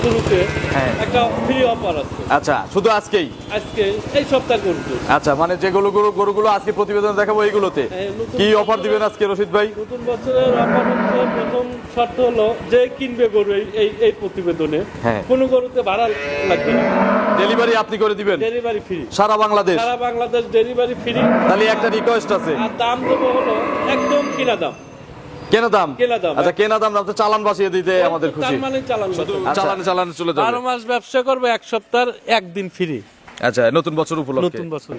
শুরুতে হ্যাঁ। একটা ফ্রি অফার আছে। আচ্ছা, শুধু আজকেই? আজকে এই সপ্তাহ করবো। আচ্ছা, মানে যেগুলো গরুগুলো আজকে প্রতিবেদন দেখাবো এইগুলোতে কি অফার দিবেন আজকে রশিদ ভাই? নতুন বছরের অফার হচ্ছে, প্রথম শর্ত হলো যে কিনবে গরু এই প্রতিবেদনে কোনো গরুতে ভাড়া লাগবে না, ডেলিভারি আপনি করে দিবেন, ডেলিভারি ফ্রি সারা বাংলাদেশ। সারা বাংলাদেশ ডেলিভারি ফ্রি। তাহলে একটা রিকোয়েস্ট আছে, আর দাম দেবো হলো একদম কিনা দাম। কেনা দাম? কেনা দাম। আচ্ছা, কেনা দাম না তো চালান বসিয়ে দিতে আমাদের খুশি। তার মানে চালান চালানে চলে যাবে। 12 মাস ব্যবসা করবে, এক সপ্তাহ একদিন ফ্রি। আচ্ছা, নতুন বছর উপলক্ষে। নতুন বছর।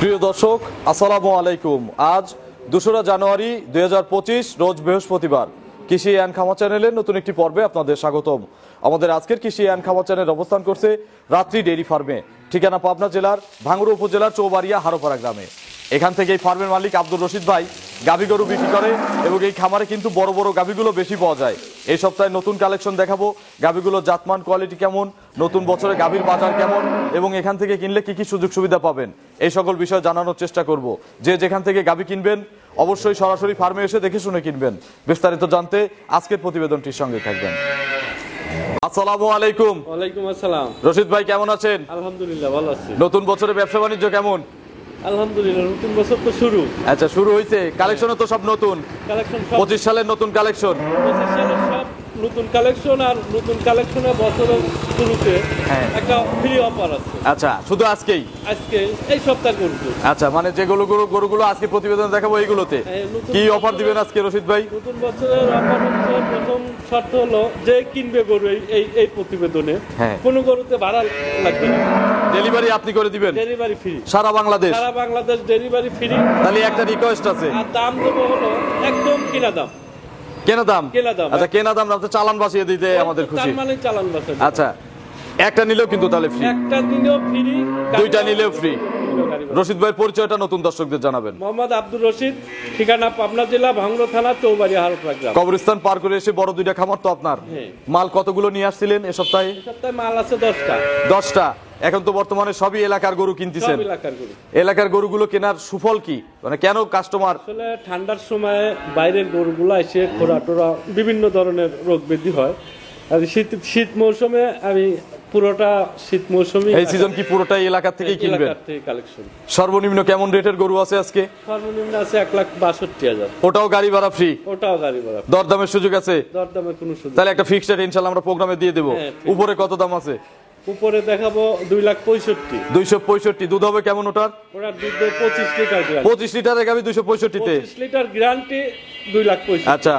প্রিয় দর্শক, আসসালামু আলাইকুম। আজ 2রা জানুয়ারি 2025, রোজ বৃহস্পতিবার। কৃষি অ্যান্ড খামার চ্যানেলের নতুন একটি পর্বে আপনাদের স্বাগতম। আমাদের আজকের কৃষি অ্যান্ড খামার চ্যানেল অবস্থান করছে রাত্রি ডেইরি ফার্মে, ঠিকানা পাবনা জেলার ভাঙ্গুড়া উপজেলার চৌবাড়িয়া হারোপাড়া গ্রামে। এখান থেকে এই ফার্মের মালিক আব্দুর রশিদ ভাই গাভী গরু বিক্রি করে এবং এই খামারে কিন্তু বড় বড় গাভীগুলো বেশি পাওয়া যায়। এই সপ্তাহে নতুন কালেকশন দেখাবো, গাভীগুলোর জাতমান কোয়ালিটি কেমন, নতুন বছরে গাভীর বাজার কেমন এবং এখান থেকে কিনলে কি কি সুযোগ সুবিধা পাবেন, এই সকল বিষয় জানানোর চেষ্টা করব। যে যেখান থেকে গাভী কিনবেন অবশ্যই সরাসরি ফার্মে এসে দেখে শুনে কিনবেন। বিস্তারিত জানতে আজকের প্রতিবেদনটির সঙ্গে থাকবেন। আসসালামু আলাইকুম। ওয়ালাইকুম আসসালাম। রশিদ ভাই কেমন আছেন? আলহামদুলিল্লাহ ভালো আছি। নতুন বছরে ব্যবসা বাণিজ্য কেমন? আলহামদুলিল্লাহ, নতুন বছর তো শুরু। আচ্ছা, শুরু হয়েছে। কালেকশনও তো সব নতুন, কালেকশন 25 সালের নতুন কালেকশন। 25 সালের সব নতুন কালেকশন। আর নতুন কালেকশনের বছরের শুরুতে একটা ফ্রি অফার আছে। আচ্ছা, শুধু আজকেই? আজকে এই সপ্তাহ করবো। আচ্ছা, মানে যেগুলো গরুগুলো আজকে প্রতিবেদন দেখাবো এইগুলোতে কি অফার দিবেন আজকে রশিদ ভাই? নতুন বছরের অফার হচ্ছে, প্রথম শর্ত হলো যে কিনবে গরু এই প্রতিবেদনে কোনো গরুতে ভাড়া লাগবে না, ডেলিভারি আপনি করে দিবেন, ডেলিভারি ফ্রি সারা বাংলাদেশ। সারা বাংলাদেশ ডেলিভারি ফ্রি। তাহলে একটা রিকোয়েস্ট আছে, আর দাম দেবো হলো একদম কিনা দাম। কেনা দাম? কেনা দাম। আচ্ছা, কেনা দাম না তো চালান বসিয়ে দিতে আমাদের খুশি। তার মানে চালান বসে। আচ্ছা, একটা নিলেও কিন্তু তাহলে ফ্রি, একটা নিলেও ফ্রি, দুইটা নিলেও ফ্রি। রশিদ ভাইয়ের পরিচয়টা নতুন দর্শকদের জানাবেন। মোহাম্মদ আব্দুর রশিদ, ঠিকানা পাবনা জেলা ভাঙ্গুড়া থানা চৌবাড়িয়া হারোপাড়া গ্রাম। কবরস্থান পার করে এসে বড় দুইটা খামার তো আপনার। মাল কতগুলো নিয়ে আসছিলেন এ সপ্তাহে? এই সপ্তাহে মাল আছে 10টা। 10টা। এখন তো বর্তমানে সবই এলাকার গরু কিনতেছেন। সব এলাকার গরু। এলাকার গরুগুলো কেনার সুফল কি, মানে কেন কাস্টমার? আসলে ঠান্ডার সময় বাইরের গরুগুলো এসে খোরা টোরা বিভিন্ন ধরনের রোগ ব্যাধি হয়। আর শীত মৌসুমে আমি পুরোটা শীত মৌসুমে এই সিজন কি পুরোটাই এলাকা থেকেই কিনবেন? এলাকা থেকে কালেকশন। সর্বনিম্ন কেমন রেটের গরু আছে আজকে? সর্বনিম্ন আছে 1,62,000। ওটাও গাড়ি ভাড়া ফ্রি? ওটাও গাড়ি ভাড়া। দরদামের সুযোগ আছে? দরদামের কোনো সুযোগ। তাহলে একটা ফিক্সড রেট ইনশাআল্লাহ আমরা প্রোগ্রামে দিয়ে দেব। উপরে কত দাম আছে? উপরে দেখাবো 2,65,000। 265। দুধ হবে কেমন ওটার? ওটার দুধ 25 লিটার গ্যারান্টি। 25 লিটারের গাভী 265 তে? 25 লিটার গ্যারান্টি 2,65,000। আচ্ছা,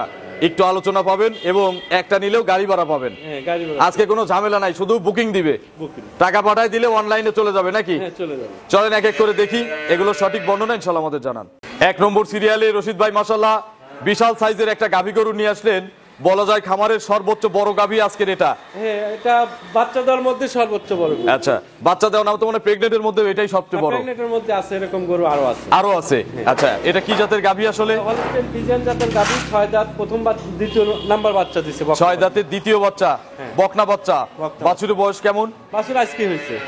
একটু আলোচনা পাবেন এবং একটা নিলেও গাড়ি ভাড়া পাবেন। গাড়ি ভাড়া। আজকে কোনো ঝামেলা নাই, শুধু বুকিং দিবে, টাকা পাঠায় দিলে অনলাইনে চলে যাবে নাকি? চলে যাবে। চলেন এক এক করে দেখি, এগুলো সঠিক বর্ণনা ইনশাআল্লাহ আমাদের জানান। 1 নম্বর সিরিয়ালে রশিদ ভাই মাশাআল্লাহ বিশাল সাইজের একটা গাভী গরু নিয়ে আসলেন। বলা যায় খামারের সর্বোচ্চ বড় গাভী আজকের এটা। এটা বাচ্চাদের মধ্যে সর্বোচ্চ বড়। আচ্ছা, বাচ্চা দেওয়া না তো মানে প্রেগনেন্টের মধ্যে এটাই সবচেয়ে বড়। প্রেগনেন্টের মধ্যে আছে এরকম গরু আরো আছে। আচ্ছা, এটা কি জাতের গাভী আসলে? হলস্টেইন ফ্রিজিয়ান জাতের গাভী, 6 দাঁত, প্রথম দ্বিতীয় নাম্বার বাচ্চা দিছে। 6 দাঁতের দ্বিতীয় বাচ্চা, বকনা বাচ্চা। বাছুরের বয়স কেমন? বাছুর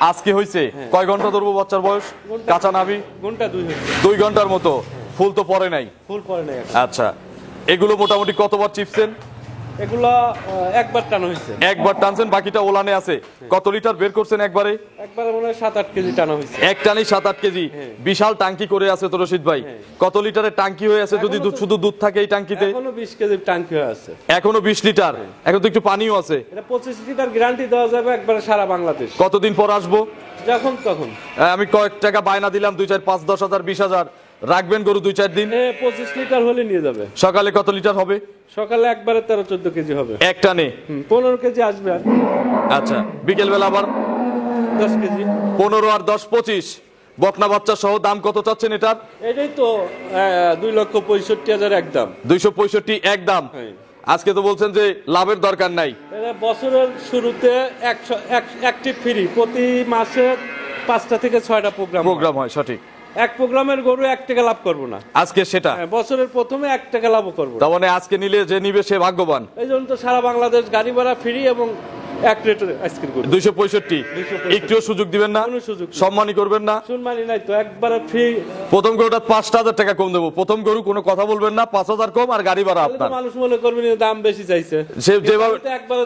আজকে হইছে। কয় ঘন্টা ধরবো বাচ্চার বয়স? কাঁচা নাভি? ঘন্টা 2 হইছে। 2 ঘন্টার মতো। ফুল তো পরে নাই? ফুল পরে নাই। আচ্ছা, এগুলো মোটামুটি কতবার চিপছেন? এগুলা একবার টানা হয়েছে। একবার টানছেন, বাকিটা ওলানে আছে। কত লিটার বের করছেন একবারে? একবারে মনে হয় 7-8 কেজি টানা হয়েছে। এক টানি 7-8 কেজি। বিশাল টাঙ্কি করে আছে তো রশিদ ভাই। কত লিটারের টাঙ্কি হয়ে আছে যদি শুধু দুধ থাকে এই টাঙ্কিতে? এখনো 20 কেজি টাঙ্কি হয়ে আছে। এখনো 20 লিটার। এখন তো একটু পানিও আছে। এটা 25 লিটার গ্যারান্টি দেওয়া যাবে একবারে সারা বাংলাদেশ। কতদিন পর আসবো? যখন তখন। আমি কয়েক টাকা বায়না দিলাম, 2, 4, 5, 10 হাজার, 20 হাজার রাখবেন গরু 2-4 দিন। 25 লিটার হলে নিয়ে যাবে। সকালে কত লিটার হবে? সকালে একবারে 13-14 কেজি হবে এক টানে। 15 কেজি আসবে। আর আচ্ছা, বিকেল বেলা আবার 10 কেজি। 15 আর 10 25। বকনা বাচ্চা সহ দাম কত চাচ্ছেন এটার? এটাই তো 2,65,000 একদম। 265 একদম। আজকে তো বলছেন যে লাভের দরকার নাই। এটা বছরের শুরুতে অ্যাক্টিভ ফ্রি, প্রতি মাসে 5টা থেকে 6টা প্রোগ্রাম হয়। সঠিক। এক প্রোগ্রামের গরু 1 টাকা লাভ করবো না আজকে সেটা। বছরের প্রথমে 1 টাকা লাভও করবো। তার মানে আজকে নিলে যে নিবে সে ভাগ্যবান। এই জন্য তো সারা বাংলাদেশ গাড়ি ভাড়া ফ্রি এবং এক রেটে আইসক্রিম করবো। 265। একটুও সুযোগ দিবেন না? কোনো সুযোগ নেই। সম্মানই করবেন না? শুনমানি নাই তো, একবারে ফ্রি। প্রথম গরুটা 5,000 টাকা কম দেবো। প্রথম গরু কোনো কথা বলবেন না, 5,000 কম আর গাড়ি ভাড়া আপনার। মানুষ মনে করবেন দাম বেশি চাইছে। সে যেভাবে একবারে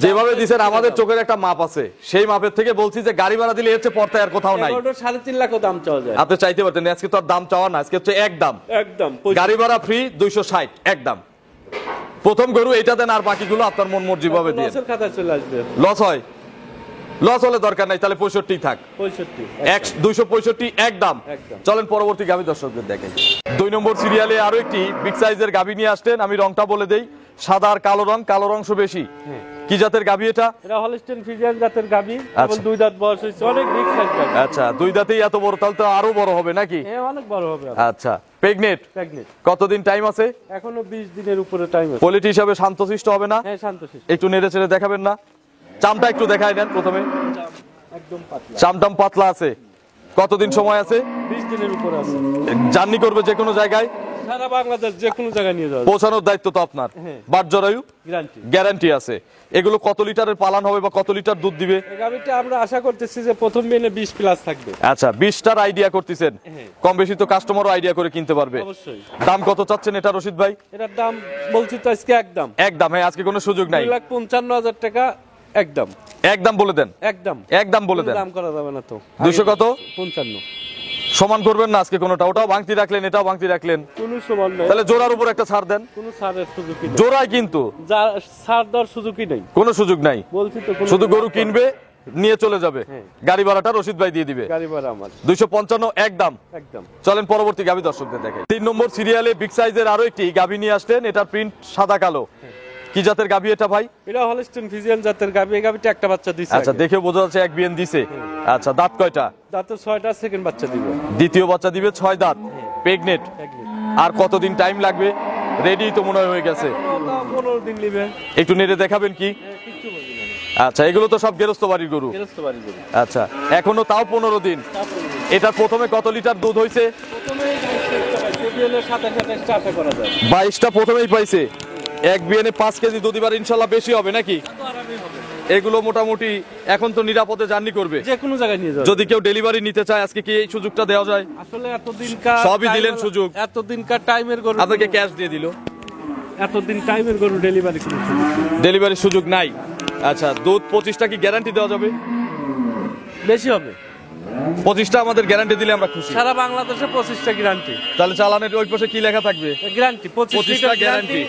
যেভাবে দিচ্ছেন, আমাদের চোখের একটা মাপ আছে, সেই মাপের থেকে বলছি যে গাড়ি ভাড়া দিলে এর চেয়ে পর্তায় আর কোথাও নাই। 3.5 লাখও দাম চাওয়া যায়। আপনি চাইতে পারতেন, আজকে তো আর দাম চাওয়া না, আজকে হচ্ছে একদম। গাড়ি ভাড়া ফ্রি 260 একদম। প্রথম গরু এইটা দেন, আর বাকিগুলো আপনার মন মর্জি ভাবে দিয়ে। লসের খাতায় চলে আসবে। লস হয়? লস হলে দরকার নাই, তাহলে 65 থাক। 265 একদম। চলেন পরবর্তী গাভী দর্শকদের দেখাই। 2 নম্বর সিরিয়ালে আরো একটি বিগ সাইজের গাভী নিয়ে আসলেন। আমি রংটা বলে দেই, সাদা আর কালো রং, কালোর অংশ বেশি। কি জাতের গাভী এটা? এটা হলস্টেইন ফ্রিজিয়ান জাতের গাভী। কেবল 2 দাঁত বয়স হয়েছে, অনেক বিগ সাইজ গাভী। আচ্ছা, 2 দাঁতেই এত বড়, তাহলে তো আরো বড় হবে নাকি? হ্যাঁ, অনেক বড় হবে। আচ্ছা, প্রেগনেন্ট। কতদিন টাইম আছে? এখনো 20 দিনের উপরে টাইম আছে। কোয়ালিটি হিসাবে শান্তশিষ্ট হবে না? হ্যাঁ, শান্তশিষ্ট। একটু নেড়ে চেড়ে দেখাবেন না? চামটা একটু দেখাই দেন প্রথমে। একদম পাতলা। চামটাম পাতলা আছে। কতদিন সময় আছে? 20 দিনের উপরে আছে। জার্নি করবে যে কোনো জায়গায়? সারা বাংলাদেশ যে কোনো জায়গায় নিয়ে যাবে। পৌঁছানোর দায়িত্ব তো আপনার। বাট জরায়ু গ্যারান্টি আছে। এগুলো কত লিটারের পালান হবে বা কত লিটার দুধ দিবে? এই গাভীটা আমরা আশা করতেছি যে প্রথম বিনে 20 প্লাস থাকবে। আচ্ছা, 20টার আইডিয়া করতেছেন। কম বেশি তো কাস্টমারও আইডিয়া করে কিনতে পারবে। অবশ্যই। দাম কত চাচ্ছেন এটা রশিদ ভাই? এটার দাম বলছি তো আজকে একদম। একদম? হ্যাঁ, আজকে কোনো সুযোগ নাই। 2,55,000 টাকা একদম। একদম বলে দেন। একদম বলে দেন। দাম করা যাবে না তো। 200 কত? 55। সমান করবেন না আজকে কোনোটা? ওটাও ভাঙতি রাখলেন, এটাও ভাঙতি রাখলেন। কোনো সমান নাই। তাহলে জোড়ার উপর একটা ছাড় দেন। কোনো ছাড়ের সুযোগই নেই। জোড়ায় কিন্তু ছাড় দেওয়ার সুযোগই নেই। কোনো সুযোগ নাই। বলছি তো, শুধু গরু কিনবে, নিয়ে চলে যাবে। গাড়ি ভাড়াটা রশিদ ভাই দিয়ে দিবে। গাড়ি ভাড়া আমার 255 একদম। চলেন পরবর্তী গাভী দর্শকদের দেখাই। 3 নম্বর সিরিয়ালে বিগ সাইজের আরো একটি গাভী নিয়ে আসলেন। এটার প্রিন্ট সাদা কালো। কি জাতের গাভী এটা ভাই? এটা হলস্টেইন ফ্রিজিয়ান জাতের গাভী। এই গাভীটা একটা বাচ্চা দিছে। আচ্ছা, দেখে বোঝা যাচ্ছে এক বিয়ান দিছে। আচ্ছা, দাঁত কয়টা? দাঁতে 6টা, সেকেন্ড বাচ্চা দিবে। দ্বিতীয় বাচ্চা দিবে, 6 দাঁত, প্রেগনেন্ট। আর কতদিন টাইম লাগবে? রেডি তো মনে হয়ে গেছে। 15 দিন নেবে। একটু নেড়ে দেখাবেন কি? আচ্ছা, এগুলো তো সব গেরস্ত বাড়ির গরু। আচ্ছা, এখনো তাও 15 দিন। এটা প্রথমে কত লিটার দুধ হয়েছে? প্রথমে 27-28 আশা করা যায়। 22টা প্রথমেই পাইছে। এক বিয়ানে 5 কেজি দুধ এবার ইনশাল্লাহ বেশি হবে নাকি? এগুলো মোটামুটি এখন তো নিরাপদে জার্নি করবে, যে কোনো জায়গায় নিয়ে যাবে। যদি কেউ ডেলিভারি নিতে চায় আজকে কি এই সুযোগটা দেওয়া যায়? আসলে এতদিনকার সবই দিলেন সুযোগ। এতদিনকার টাইমের গরু আপনাকে ক্যাশ দিয়ে দিল। এতদিন টাইমের গরু ডেলিভারির সুযোগ নাই। আচ্ছা, দুধ 25টা কি গ্যারান্টি দেওয়া যাবে? বেশি হবে। 25টা আমাদের গ্যারান্টি দিলে আমরা খুশি। সারা বাংলাদেশে 25টা গ্যারান্টি। তাহলে চালানের ওই পাশে কি লেখা থাকবে? গ্যারান্টি 25টা গ্যারান্টি।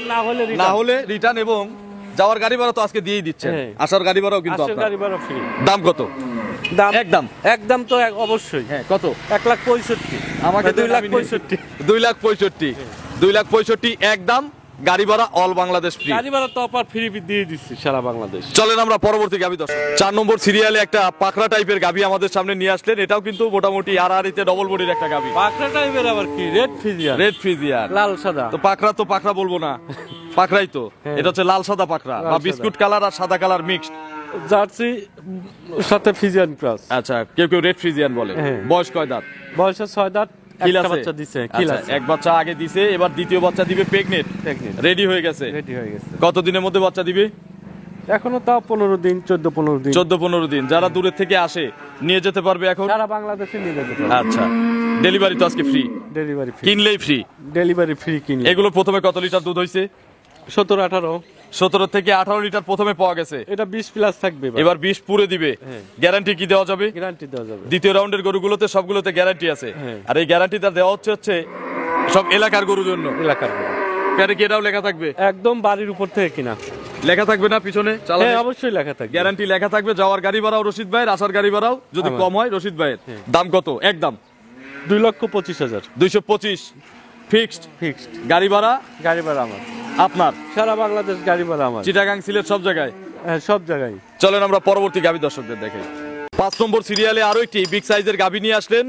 না হলে রিটার্ন এবং যাওয়ার গাড়ি ভাড়া তো আজকে দিয়েই দিচ্ছেন। আসার গাড়ি ভাড়াও কিন্তু আপনার। গাড়ি ভাড়া ফ্রি। দাম কত? দাম একদম একদম তো অবশ্যই। হ্যাঁ, কত? 1,65,000। আমাকে 2,65,000। 2,65,000 একদম। গাড়ি ভাড়া অল বাংলাদেশ ফ্রি। গাড়ি ভাড়া তো অপার ফ্রি দিয়ে দিচ্ছি সারা বাংলাদেশ। চলেন আমরা পরবর্তী গাভী দর্শক। 4 নম্বর সিরিয়ালে একটা পাকড়া টাইপের গাভী আমাদের সামনে নিয়ে আসলেন। এটাও কিন্তু মোটামুটি আড়াআড়িতে ডবল বডির একটা গাভী। পাকড়া টাইপের আবার কি? Red Friesian. লাল সাদা। তো পাকড়া বলবো না, পাকড়াই তো। এটা হচ্ছে লাল সাদা পাকড়া বা বিস্কুট কালার আর সাদা কালার মিক্সড। জার্সি সাথে ফ্রিজিয়ান ক্রস। আচ্ছা, কেউ রেড ফ্রিজিয়ান বলে। বয়স কয় দাঁত? বয়স 6 দাঁত। একটা বাচ্চা দিছে। এক বাচ্চা আগে দিছে, এবার দ্বিতীয় বাচ্চা দিবে। প্রেগনেন্ট, রেডি হয়ে গেছে। কত দিনের মধ্যে বাচ্চা দিবে? এখনো তাও 15 দিন, 14-15 দিন। যারা দূরের থেকে আসে নিয়ে যেতে পারবে এখন সারা বাংলাদেশে নিয়ে যেতে পারবে। আচ্ছা, ডেলিভারি তো আজকে ফ্রি। ডেলিভারি ফ্রি, কিনলেই ফ্রি। ডেলিভারি ফ্রি কিনলে। এগুলো প্রথমে কত লিটার দুধ হইছে? 17-18। 17 থেকে 18 লিটার প্রথমে পাওয়া গেছে, এটা 20 প্লাস থাকবে এবার 20 পুরে দিবে। গ্যারান্টি কি দেওয়া যাবে? গ্যারান্টি দেওয়া যাবে। দ্বিতীয় রাউন্ডের গরুগুলোতে সবগুলোতে গ্যারান্টি আছে, আর এই গ্যারান্টিটা দেওয়া হচ্ছে সব এলাকার গরুর জন্য। এলাকার গরু। প্যারে কি এটাও লেখা থাকবে? একদম বাড়ির উপর থেকে কিনা। লেখা থাকবে না পিছনে? হ্যাঁ অবশ্যই লেখা থাকবে। গ্যারান্টি লেখা থাকবে। যাওয়ার গাড়ি ভাড়াও রশিদ ভাইয়ের, আসার গাড়ি ভাড়াও যদি কম হয় রশিদ ভাইয়ের। দাম কত? একদম 2,25,000। 225 ফিক্সড। ফিক্সড। গাড়ি ভাড়া? গাড়ি ভাড়া আমার। আপনার? সারা বাংলাদেশ গাড়ি ভাড়া আমার। চিটাগাং, সিলেট সব জায়গায়? হ্যাঁ সব জায়গায়। চলেন আমরা পরবর্তী গাভী দর্শকদের দেখাই। 5 নম্বর সিরিয়ালে আরো একটি বিগ সাইজের গাভী নিয়ে আসলেন।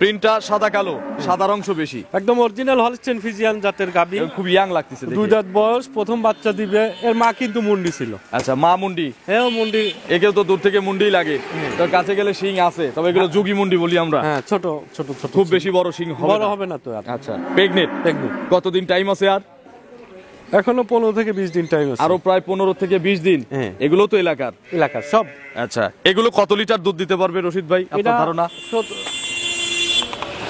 প্রিন্টটা সাদা কালো, সাদার অংশ বেশি, একদম অরিজিনাল হলস্টেইন ফ্রিজিয়ান জাতের গাভী। খুব ইয়াং লাগতেছে দেখে। 2 দাঁত বয়স, প্রথম বাচ্চা দিবে। এর মা কিন্তু মুন্ডি ছিল। আচ্ছা, মা মুন্ডি? হ্যাঁ মুন্ডি। একেও তো দূর থেকে মুন্ডি লাগে, তো কাছে গেলে শিং আছে, তবে এগুলো যোগী মুন্ডি বলি আমরা। হ্যাঁ ছোট ছোট ছোট, খুব বেশি বড় শিং বড় হবে না তো আর। আচ্ছা, প্রেগনেন্ট? কতদিন টাইম আছে আর? এখনো 15 থেকে 20 দিন টাইম আছে। আরো প্রায় 15 থেকে 20 দিন। এগুলো তো এলাকার সব। আচ্ছা, এগুলো কত লিটার দুধ দিতে পারবে রশিদ ভাই আপনার ধারণা?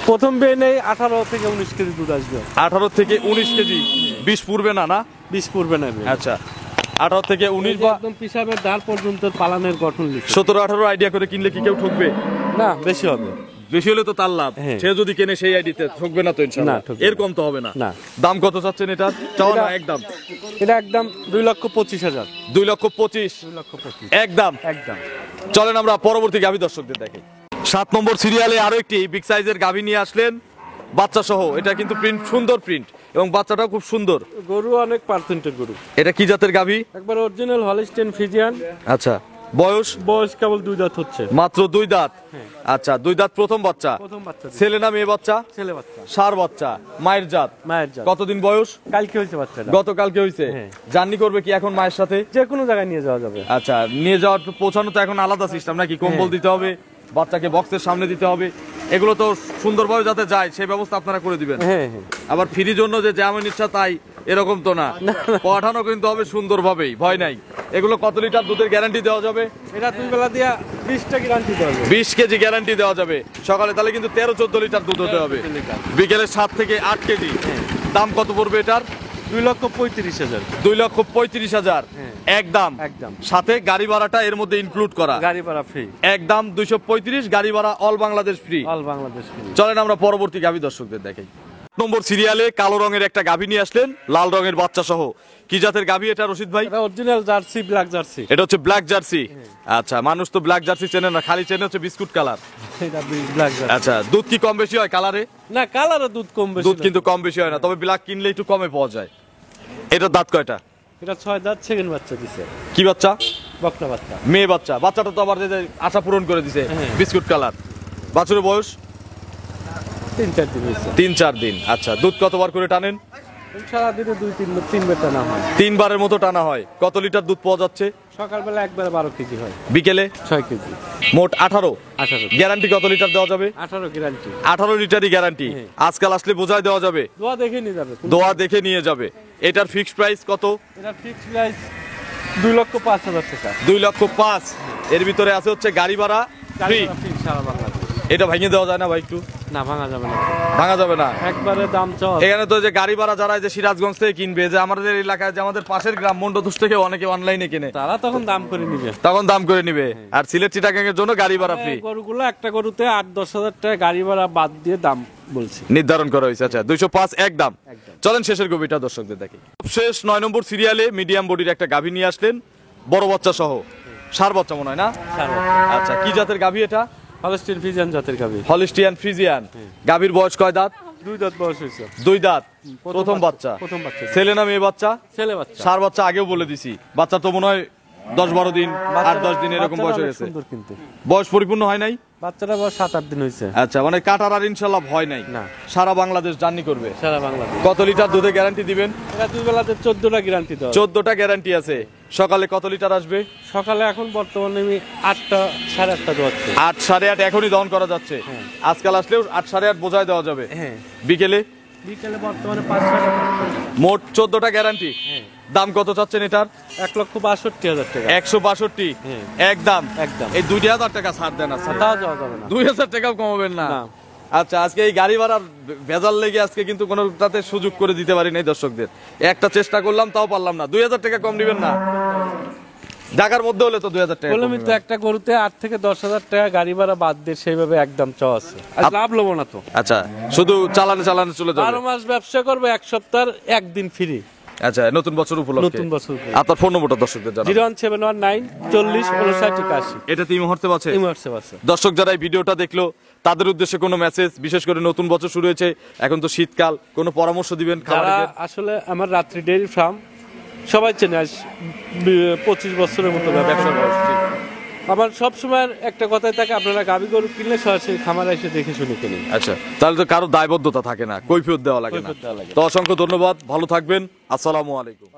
প্রথম বেয়ে নেই 18 থেকে 19 কেজি দুধ আসবে। 18 থেকে 19 কেজি। 20 পূর্বে না? না 20 পূর্বে না। আচ্ছা, 18 থেকে 19 বা একদম পিসাবের ধার পর্যন্ত পালানের গঠন লিখে 17-18 আইডিয়া করে কিনলে কি কেউ ঠকবে? না, বেশি হবে। বেশি হলে তো তার লাভ। সে যদি কেনে সেই আইডিতে ঠকবে না তো ইনশাআল্লাহ? এর কম তো হবে না। দাম কত চাচ্ছেন এটা? চাওয়া না একদম? এটা একদম 2,25,000। 2,25,000 একদম। একদম। চলেন আমরা পরবর্তী গাভী দর্শকদের দেখাই। 7 নম্বর সিরিয়ালে আরো একটি বিগ সাইজের গাভী নিয়ে আসলেন, বাচ্চা সহ। এটা কিন্তু প্রিন্ট, সুন্দর প্রিন্ট, এবং বাচ্চাটাও খুব সুন্দর। গরু অনেক পার্সেন্টের গরু। এটা কি জাতের গাভী? একবার অরিজিনাল হলস্টেইন ফ্রিজিয়ান। আচ্ছা, বয়স কেবল 2 দাঁত হচ্ছে মাত্র। 2 দাঁত? আচ্ছা, 2 দাঁত, প্রথম বাচ্চা। ছেলে না মেয়ে বাচ্চা? ছেলে বাচ্চা। ষাঁড় বাচ্চা, মায়ের জাত। কতদিন বয়স? কালকে হয়েছে বাচ্চাটা। গতকালকে হয়েছে। জার্নি করবে কি এখন মায়ের সাথে? যে কোনো জায়গায় নিয়ে যাওয়া যাবে। আচ্ছা, নিয়ে যাওয়ার পৌঁছানো তো এখন আলাদা সিস্টেম নাকি? কম্বল দিতে হবে, বাচ্চাকে বক্সের সামনে দিতে হবে, এগুলো তো সুন্দরভাবে যাতে যায় সেই ব্যবস্থা আপনারা করে দিবেন। আবার ফ্রি জন্য যে যেমন ইচ্ছা তাই এরকম তো না, পাঠানো কিন্তু হবে সুন্দরভাবেই, ভয় নাই। এগুলো কত লিটার দুধের গ্যারান্টি দেওয়া যাবে? এটা 2 বেলা দিয়া 20টা গ্যারান্টি দেওয়া যাবে। 20 কেজি গ্যারান্টি দেওয়া যাবে সকালে, তাহলে কিন্তু 13-14 লিটার দুধ হতে হবে। বিকেলে 7 থেকে 8 কেজি। দাম কত পড়বে এটার? 2,35,000। 2,35,000 একদম। সাথে গাড়ি ভাড়াটা এর মধ্যে ইনক্লুড করা। গাড়ি ভাড়া ফ্রি। একদম 235, গাড়ি ভাড়া অল বাংলাদেশ ফ্রি। চলেন আমরা পরবর্তী গাভী দর্শকদের দেখাই। নম্বর সিরিয়ালে কালো রঙের একটা গাভী নিয়ে আসলেন, লাল রঙের বাচ্চা সহ। কি জাতের গাভী এটা রশিদ ভাই? এটা অরিজিনাল জার্সি, ব্ল্যাক জার্সি। এটা হচ্ছে ব্ল্যাক জার্সি। আচ্ছা, মানুষ তো ব্ল্যাক জার্সি চেনে না, খালি চেনে হচ্ছে বিস্কুট কালার। এটা ব্ল্যাক জার্সি। আচ্ছা, দুধ কি কম বেশি হয় কালারে? না, কালারে দুধ কম বেশি। দুধ কিন্তু কম বেশি হয় না, তবে ব্ল্যাক কিনলে একটু কমে পাওয়া যায়। এটা দাঁত কয়টা? এটা 6 দাঁত, সেকেন্ড বাচ্চা দিছে। কি বাচ্চা? বকনা বাচ্চা। মেয়ে বাচ্চা। বাচ্চাটা তো আবার যে আশা পূরণ করে দিছে, বিস্কুট কালার। বাছুরের বয়স 3-4 দিন হয়েছে। 3-4 দিন। আচ্ছা, দুধ কতবার করে টানেন? সারাদিনে 2-3 বার টানা হয়। 3 বারের মতো টানা হয়। কত লিটার দুধ পাওয়া যাচ্ছে? সকালবেলা একবারে 12 কেজি হয়, বিকেলে 6 কেজি, মোট 18। গ্যারান্টি কত লিটার দেওয়া যাবে? 18 গ্যারান্টি। 18 লিটারই গ্যারান্টি। আজকাল আসলে বোঝাই দেওয়া যাবে, দোয়া দেখে নিয়ে যাবে। দোয়া দেখে নিয়ে যাবে। এটার ফিক্সড প্রাইস কত? এটা ফিক্সড প্রাইস 2,05,000 টাকা। 2,05,000। এর ভিতরে আছে হচ্ছে গাড়ি ভাড়া ফ্রি। সারা বাংলাদেশ। এটা ভেঙে দেওয়া যায় না ভাই একটু? না, ভাঙা যাবে না। ভাঙা যাবে না, একবারে দাম চল। এখানে তো যে গাড়ি ভাড়া যারা যে সিরাজগঞ্জ থেকে কিনবে, যে আমাদের এলাকায় যে আমাদের পাশের গ্রাম মন্ডদুষ থেকে অনেকে অনলাইনে কিনে, তারা তখন দাম করে নিবে। আর সিলেট চিটাগাং এর জন্য গাড়ি ভাড়া ফ্রি। গরুগুলো একটা গরুতে 8-10 হাজার টাকা গাড়ি ভাড়া বাদ দিয়ে দাম বলছি, নির্ধারণ করা হয়েছে। আচ্ছা, 205 একদম। চলেন শেষের গভীরটা দর্শকদের দেখি। শেষ 9 নম্বর সিরিয়ালে মিডিয়াম বডির একটা গাভী নিয়ে আসলেন, বড় বাচ্চা সহ। ষাঁড় বাচ্চা মনে হয় না? আচ্ছা, কি জাতের গাভী এটা? হলস্টেইন ফ্রিজিয়ান জাতের গাভী। Holstein Friesian. গাভীর বয়স কয় দাঁত? 2 দাঁত বয়স হয়েছে। 2 দাঁত, প্রথম বাচ্চা। ছেলে না মেয়ে বাচ্চা? ছেলে বাচ্চা। ষাঁড় বাচ্চা আগেও বলে দিছি, বাচ্চা তো মনে হয় 10-12 দিন, 8-10 দিন এরকম বয়স হয়ে গেছে। বয়স পরিপূর্ণ হয় নাই? বাচ্চাটা বয়স 7-8 দিন হয়েছে। আচ্ছা, মানে কাটার আর ইনশাল্লাহ ভয় নাই না। সারা বাংলাদেশ জার্নি করবে। সারা বাংলাদেশ। কত লিটার দুধে গ্যারান্টি দিবেন? এটা 2 বেলাতে 14টা গ্যারান্টি দাও। 14টা গ্যারান্টি আছে। সকালে কত লিটার আসবে? সকালে এখন বর্তমানে আমি 8টা 8:30 দোয়াচ্ছি। 8 8:30 এখনই দহন করা যাচ্ছে। আজকাল আসলেও 8 8:30 বোঝায় দেওয়া যাবে। বিকেলে বর্তমানে 5-6টা। মোট 14টা গ্যারান্টি। দাম কত চাচ্ছেন এটার? 1,62,000 টাকা। 162 একদম। এই 2,000 টাকা ছাড় দেন। 2000 টাকা যাবে না। 2,000 টাকাও কমাবেন না? আচ্ছা, আজকে এই গাড়ি ভাড়ার ভেজাল লেগে আজকে কিন্তু কোনোটাতে সুযোগ করে দিতে পারি নাই দর্শকদের। একটা চেষ্টা করলাম, তাও পারলাম না। 2000 টাকা কম দিবেন না? ঢাকার মধ্যে হলে তো 2000 টাকা কম বললাম তো দিবেন। একটা গরুতে 8 থেকে 10,000 টাকা গাড়ি ভাড়া বাদ দিয়ে সেইভাবে একদম চাওয়া আছে। আর লাভ লবো না তো। আচ্ছা, শুধু চালানে চালানে চলে 12 যাবে। মাস ব্যবসা করবো, এক সপ্তাহ একদিন ফ্রি। আচ্ছা, নতুন বছর উপলক্ষে। নতুন বছর আপনার ফোন নম্বরটা দর্শকদের জানান। 01719 40 59 81। এটাতে এই মুহূর্তে আছে। এই হোয়াটসঅ্যাপ আছে। দর্শক যারা এই ভিডিওটা দেখলো তাদের উদ্দেশ্যে কোনো মেসেজ, বিশেষ করে নতুন বছর শুরু হয়েছে, এখন তো শীতকাল, কোনো পরামর্শ দিবেন? যারা খামারিদের? আসলে আমার রাত্রি ডেইরি ফার্ম সবাই চেনে, আজ 25 বছরের মতো ব্যবসা করছি। আমার সব সময় একটা কথাই থাকে, আপনারা গাভী গরু কিনলে সরাসরি খামারে এসে দেখে শুনে কিনুন। আচ্ছা, তাহলে তো কারো দায়বদ্ধতা থাকে না, কৈফিয়ত দেওয়া লাগে না। কৈফিয়ত দেওয়া লাগে না। তো অসংখ্য ধন্যবাদ, ভালো থাকবেন, আসসালামু আলাইকুম।